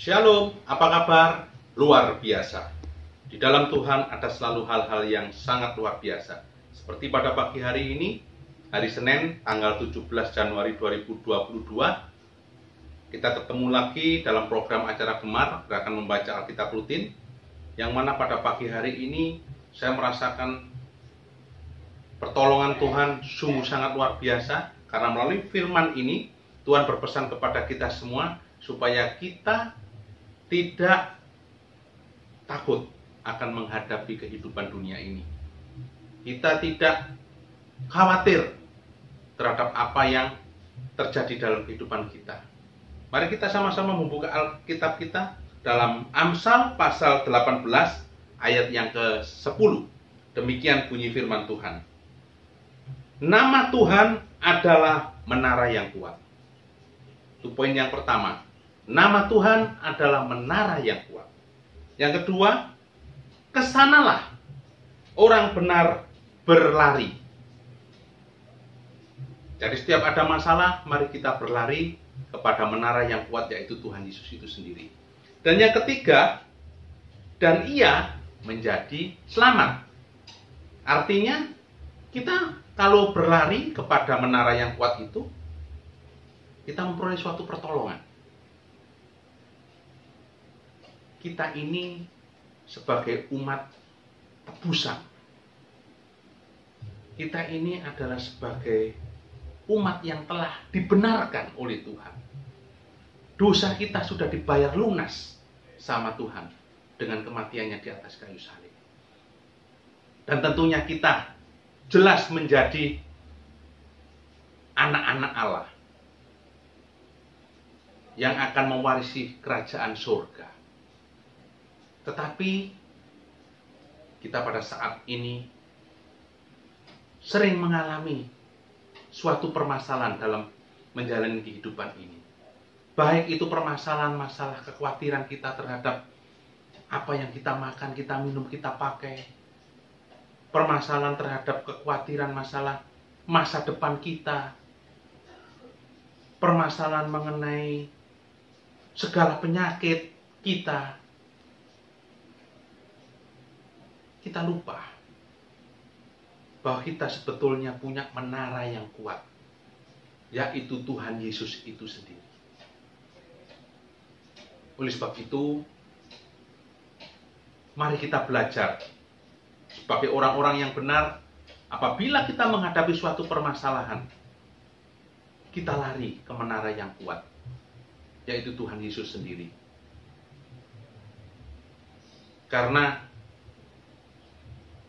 Shalom, apa kabar? Luar biasa. Di dalam Tuhan ada selalu hal-hal yang sangat luar biasa. Seperti pada pagi hari ini, hari Senin, tanggal 17 Januari 2022, kita ketemu lagi dalam program acara Gemar, Gerakan Membaca Alkitab Rutin, yang mana pada pagi hari ini saya merasakan pertolongan Tuhan sungguh sangat luar biasa, karena melalui firman ini, Tuhan berpesan kepada kita semua, supaya kita tidak takut akan menghadapi kehidupan dunia ini. Kita tidak khawatir terhadap apa yang terjadi dalam kehidupan kita. Mari kita sama-sama membuka Alkitab kita dalam Amsal pasal 18 ayat yang ke-10. Demikian bunyi firman Tuhan. Nama Tuhan adalah menara yang kuat. Itu poin yang pertama. Nama Tuhan adalah menara yang kuat. Yang kedua, kesanalah orang benar berlari. Jadi setiap ada masalah, mari kita berlari kepada menara yang kuat, yaitu Tuhan Yesus itu sendiri. Dan yang ketiga, dan ia menjadi selamat. Artinya, kita kalau berlari kepada menara yang kuat itu, kita memperoleh suatu pertolongan. Kita ini sebagai umat tebusan. Kita ini adalah sebagai umat yang telah dibenarkan oleh Tuhan. Dosa kita sudah dibayar lunas sama Tuhan dengan kematiannya di atas kayu salib. Dan tentunya kita jelas menjadi anak-anak Allah yang akan mewarisi kerajaan surga. Tetapi kita pada saat ini sering mengalami suatu permasalahan dalam menjalani kehidupan ini. Baik itu permasalahan masalah kekhawatiran kita terhadap apa yang kita makan, kita minum, kita pakai. Permasalahan terhadap kekhawatiran masalah masa depan kita. Permasalahan mengenai segala penyakit kita. Kita lupa bahwa kita sebetulnya punya menara yang kuat, yaitu Tuhan Yesus itu sendiri. Oleh sebab itu, mari kita belajar sebagai orang-orang yang benar. Apabila kita menghadapi suatu permasalahan, kita lari ke menara yang kuat, yaitu Tuhan Yesus sendiri. Karena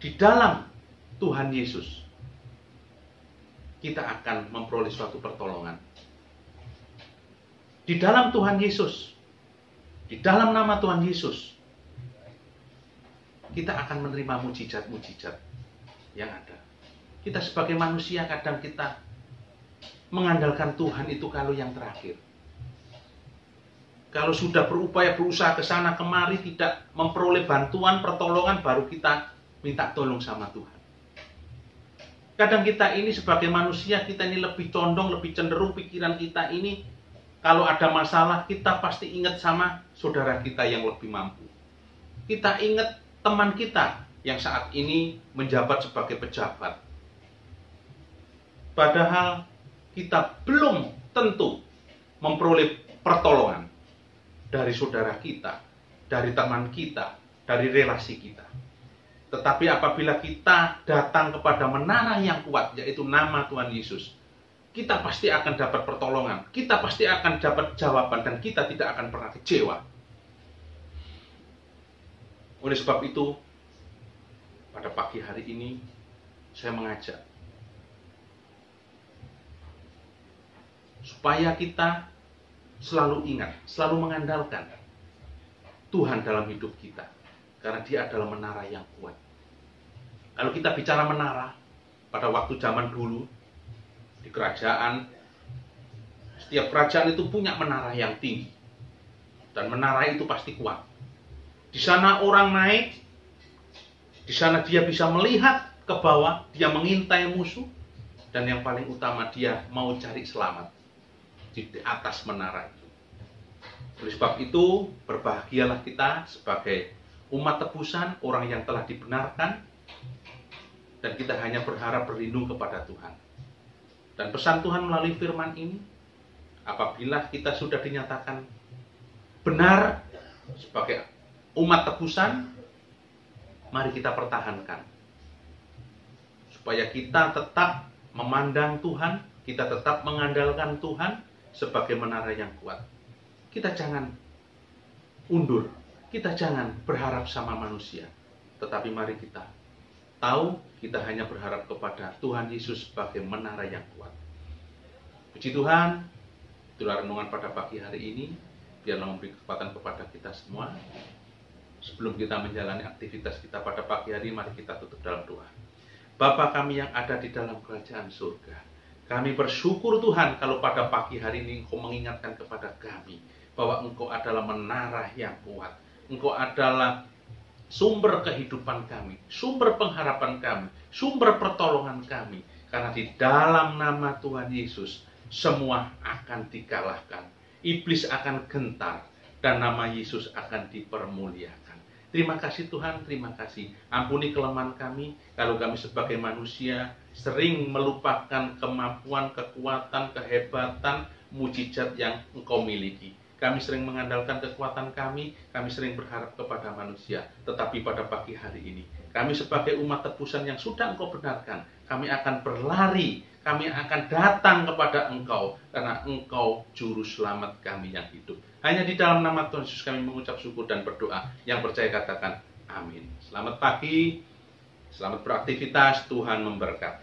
di dalam Tuhan Yesus, kita akan memperoleh suatu pertolongan. Di dalam Tuhan Yesus, di dalam nama Tuhan Yesus, kita akan menerima mujizat-mujizat yang ada. Kita sebagai manusia kadang kita mengandalkan Tuhan itu kalau yang terakhir. Kalau sudah berusaha ke sana kemari tidak memperoleh bantuan, pertolongan, baru kita minta tolong sama Tuhan. Kadang kita ini sebagai manusia, kita ini lebih condong, lebih cenderung pikiran kita ini, kalau ada masalah, kita pasti ingat sama saudara kita yang lebih mampu. Kita ingat teman kita yang saat ini menjabat sebagai pejabat. Padahal kita belum tentu memperoleh pertolongan dari saudara kita, dari teman kita, dari relasi kita. Tetapi apabila kita datang kepada menara yang kuat, yaitu nama Tuhan Yesus, kita pasti akan dapat pertolongan, kita pasti akan dapat jawaban, dan kita tidak akan pernah kecewa. Oleh sebab itu, pada pagi hari ini, saya mengajak supaya kita selalu ingat, selalu mengandalkan Tuhan dalam hidup kita. Karena dia adalah menara yang kuat. Kalau kita bicara menara, pada waktu zaman dulu, di kerajaan, setiap kerajaan itu punya menara yang tinggi. Dan menara itu pasti kuat. Di sana orang naik, di sana dia bisa melihat ke bawah, dia mengintai musuh, dan yang paling utama dia mau cari selamat di atas menara itu. Oleh sebab itu, berbahagialah kita sebagai umat tebusan, orang yang telah dibenarkan, dan kita hanya berharap berlindung kepada Tuhan. Dan pesan Tuhan melalui firman ini, apabila kita sudah dinyatakan benar sebagai umat tebusan, mari kita pertahankan. Supaya kita tetap memandang Tuhan, kita tetap mengandalkan Tuhan sebagai menara yang kuat. Kita jangan undur, kita jangan berharap sama manusia. Tetapi mari kita tahu kita hanya berharap kepada Tuhan Yesus sebagai menara yang kuat. Puji Tuhan, itulah renungan pada pagi hari ini. Biarlah memberi kekuatan kepada kita semua. Sebelum kita menjalani aktivitas kita pada pagi hari, mari kita tutup dalam doa. Bapa kami yang ada di dalam kerajaan surga, kami bersyukur Tuhan kalau pada pagi hari ini Engkau mengingatkan kepada kami bahwa Engkau adalah menara yang kuat. Engkau adalah sumber kehidupan kami, sumber pengharapan kami, sumber pertolongan kami. Karena di dalam nama Tuhan Yesus, semua akan dikalahkan. Iblis akan gentar dan nama Yesus akan dipermuliakan. Terima kasih Tuhan, terima kasih. Ampuni kelemahan kami, kalau kami sebagai manusia sering melupakan kemampuan, kekuatan, kehebatan, mujizat yang Engkau miliki. Kami sering mengandalkan kekuatan kami sering berharap kepada manusia. Tetapi pada pagi hari ini, kami sebagai umat tebusan yang sudah Engkau benarkan, kami akan berlari, kami akan datang kepada Engkau, karena Engkau juru selamat kami yang hidup. Hanya di dalam nama Tuhan Yesus kami mengucap syukur dan berdoa. Yang percaya katakan amin. Selamat pagi, selamat beraktivitas, Tuhan memberkati.